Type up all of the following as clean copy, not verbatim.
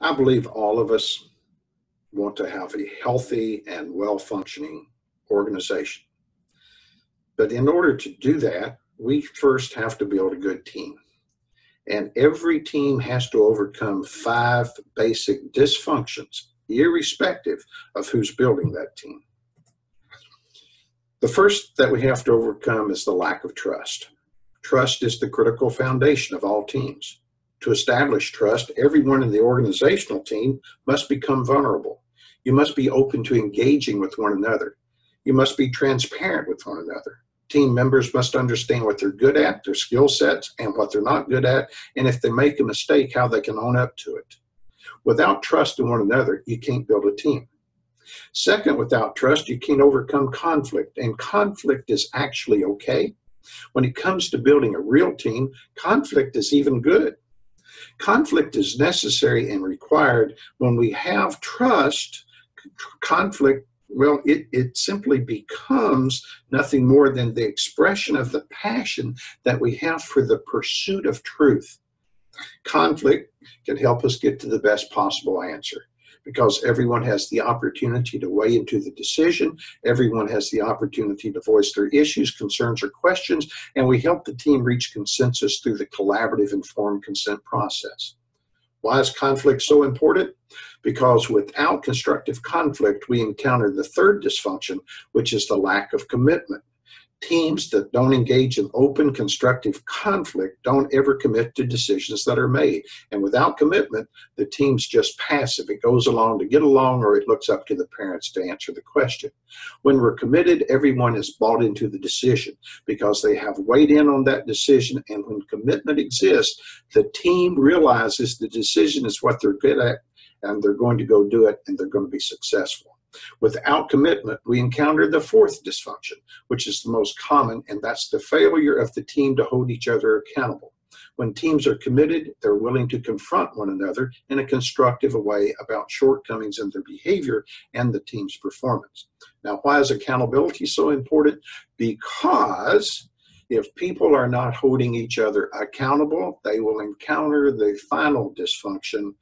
I believe all of us want to have a healthy and well-functioning organization. But in order to do that, we first have to build a good team. And every team has to overcome 5 basic dysfunctions, irrespective of who's building that team. The first that we have to overcome is the lack of trust. Trust is the critical foundation of all teams. To establish trust, everyone in the organizational team must become vulnerable. You must be open to engaging with one another. You must be transparent with one another. Team members must understand what they're good at, their skill sets, and what they're not good at, and if they make a mistake, how they can own up to it. Without trust in one another, you can't build a team. Second, without trust, you can't overcome conflict, and conflict is actually okay. When it comes to building a real team, conflict is even good. Conflict is necessary and required. When we have trust, conflict, well, it simply becomes nothing more than the expression of the passion that we have for the pursuit of truth. Conflict can help us get to the best possible answer because everyone has the opportunity to weigh into the decision. Everyone has the opportunity to voice their issues, concerns, or questions, and we help the team reach consensus through the collaborative informed consent process. Why is conflict so important? Because without constructive conflict, we encounter the third dysfunction, which is the lack of commitment. Teams that don't engage in open, constructive conflict don't ever commit to decisions that are made. And without commitment, the team's just passive. It goes along to get along, or it looks up to the parents to answer the question. When we're committed, everyone is bought into the decision because they have weighed in on that decision. And when commitment exists, the team realizes the decision is what they're good at, and they're going to go do it, and they're going to be successful. Without commitment, we encounter the fourth dysfunction, which is the most common, and that's the failure of the team to hold each other accountable. When teams are committed, they're willing to confront one another in a constructive way about shortcomings in their behavior and the team's performance. Now, why is accountability so important? Because if people are not holding each other accountable, they will encounter the final dysfunction.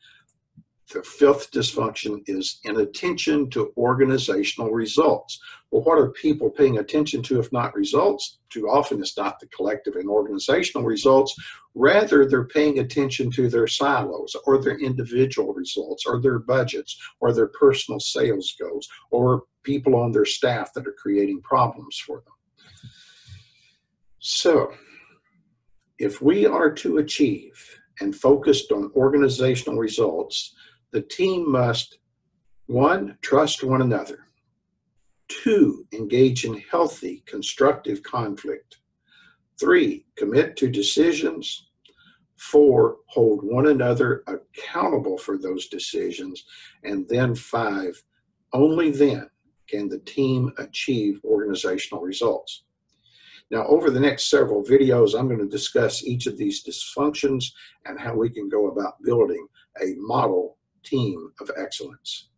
The fifth dysfunction is inattention to organizational results. Well, what are people paying attention to if not results? Too often it's not the collective and organizational results. Rather, they're paying attention to their silos or their individual results or their budgets or their personal sales goals or people on their staff that are creating problems for them. So, if we are to achieve and focused on organizational results, the team must, 1, trust one another, 2, engage in healthy, constructive conflict, 3, commit to decisions, 4, hold one another accountable for those decisions, and then 5, only then can the team achieve organizational results. Now, over the next several videos, I'm going to discuss each of these dysfunctions and how we can go about building a model team of excellence.